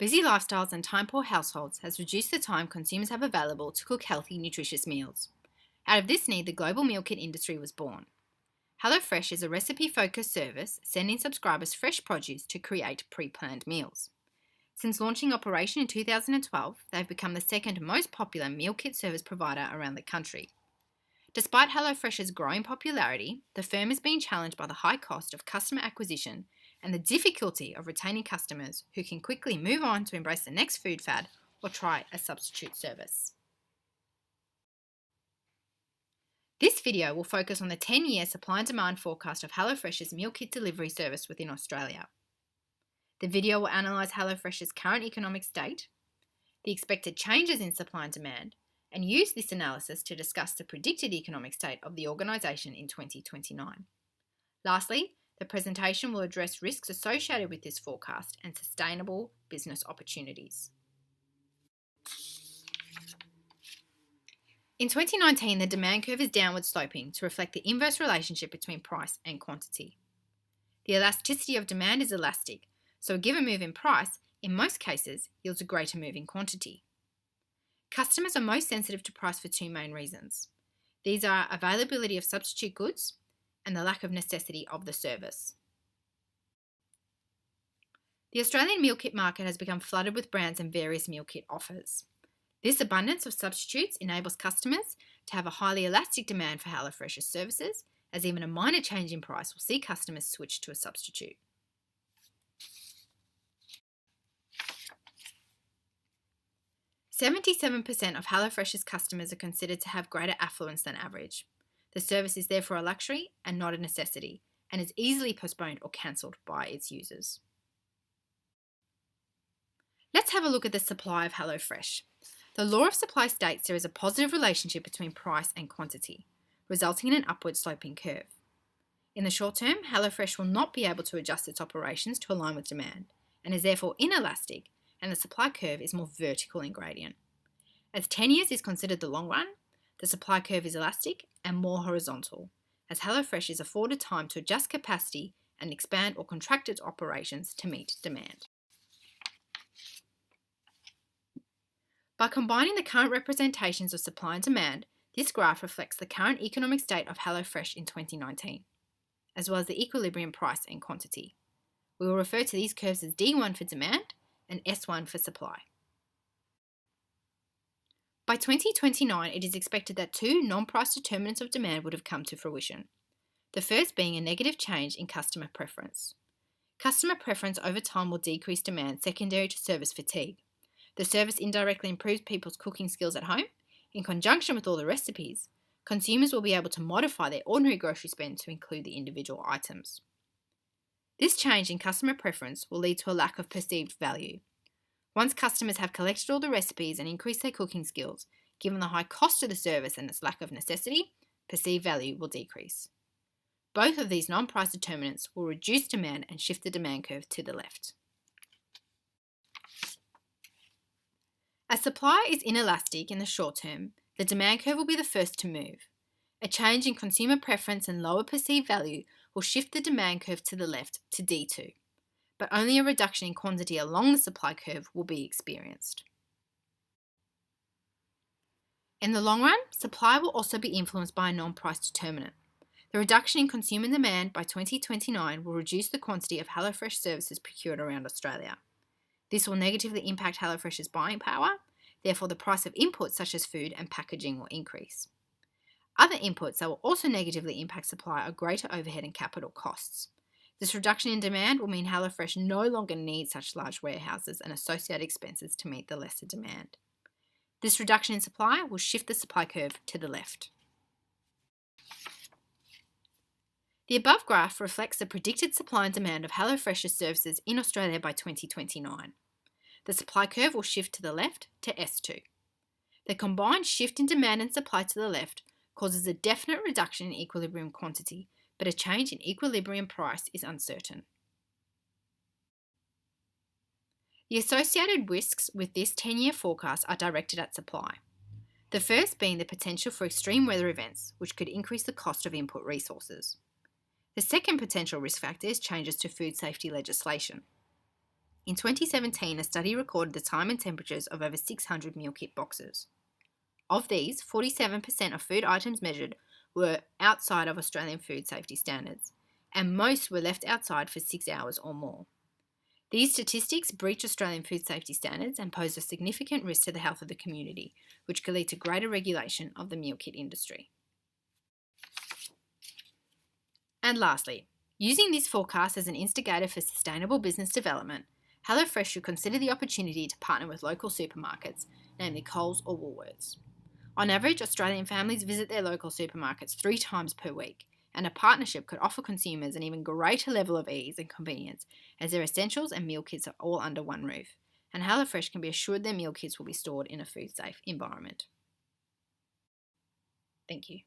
Busy lifestyles and time-poor households has reduced the time consumers have available to cook healthy, nutritious meals. Out of this need, the global meal kit industry was born. HelloFresh is a recipe-focused service sending subscribers fresh produce to create pre-planned meals. Since launching operation in 2012, they've become the second most popular meal kit service provider around the country. Despite HelloFresh's growing popularity, the firm is being challenged by the high cost of customer acquisition and the difficulty of retaining customers who can quickly move on to embrace the next food fad or try a substitute service. This video will focus on the 10-year supply and demand forecast of HelloFresh's meal kit delivery service within Australia. The video will analyse HelloFresh's current economic state, the expected changes in supply and demand, and use this analysis to discuss the predicted economic state of the organisation in 2029. Lastly, the presentation will address risks associated with this forecast and sustainable business opportunities. In 2019, the demand curve is downward sloping to reflect the inverse relationship between price and quantity. The elasticity of demand is elastic, so a given move in price, in most cases, yields a greater move in quantity. Customers are most sensitive to price for two main reasons. These are availability of substitute goods and the lack of necessity of the service. The Australian meal kit market has become flooded with brands and various meal kit offers. This abundance of substitutes enables customers to have a highly elastic demand for HelloFresh's services, as even a minor change in price will see customers switch to a substitute. "77% of HelloFresh's customers are considered to have greater affluence than average. The service is therefore a luxury and not a necessity, and is easily postponed or cancelled by its users." Let's have a look at the supply of HelloFresh. The law of supply states there is a positive relationship between price and quantity, resulting in an upward sloping curve. In the short term, HelloFresh will not be able to adjust its operations to align with demand, and is therefore inelastic, and the supply curve is more vertical in gradient. As 10 years is considered the long run, the supply curve is elastic and more horizontal, as HelloFresh is afforded time to adjust capacity and expand or contract its operations to meet demand. By combining the current representations of supply and demand, this graph reflects the current economic state of HelloFresh in 2019, as well as the equilibrium price and quantity. We will refer to these curves as D1 for demand and S1 for supply. By 2029, it is expected that two non-price determinants of demand would have come to fruition. The first being a negative change in customer preference. Customer preference over time will decrease demand secondary to service fatigue. The service indirectly improves people's cooking skills at home. In conjunction with all the recipes, consumers will be able to modify their ordinary grocery spend to include the individual items. This change in customer preference will lead to a lack of perceived value. Once customers have collected all the recipes and increased their cooking skills, given the high cost of the service and its lack of necessity, perceived value will decrease. Both of these non-price determinants will reduce demand and shift the demand curve to the left. As supply is inelastic in the short term, the demand curve will be the first to move. A change in consumer preference and lower perceived value will shift the demand curve to the left to D2, but only a reduction in quantity along the supply curve will be experienced. In the long run, supply will also be influenced by a non-price determinant. The reduction in consumer demand by 2029 will reduce the quantity of HelloFresh services procured around Australia. This will negatively impact HelloFresh's buying power, therefore the price of inputs such as food and packaging will increase. Other inputs that will also negatively impact supply are greater overhead and capital costs. This reduction in demand will mean HelloFresh no longer needs such large warehouses and associated expenses to meet the lesser demand. This reduction in supply will shift the supply curve to the left. The above graph reflects the predicted supply and demand of HelloFresh's services in Australia by 2029. The supply curve will shift to the left to S2. The combined shift in demand and supply to the left causes a definite reduction in equilibrium quantity, but a change in equilibrium price is uncertain. The associated risks with this 10-year forecast are directed at supply. The first being the potential for extreme weather events, which could increase the cost of input resources. The second potential risk factor is changes to food safety legislation. In 2017, a study recorded the time and temperatures of over 600 meal kit boxes. Of these, 47% of food items measured were outside of Australian food safety standards, and most were left outside for 6 hours or more. These statistics breach Australian food safety standards and pose a significant risk to the health of the community, which could lead to greater regulation of the meal kit industry. And lastly, using this forecast as an instigator for sustainable business development, HelloFresh should consider the opportunity to partner with local supermarkets, namely Coles or Woolworths. On average, Australian families visit their local supermarkets 3 times per week, and a partnership could offer consumers an even greater level of ease and convenience as their essentials and meal kits are all under one roof, and HelloFresh can be assured their meal kits will be stored in a food-safe environment. Thank you.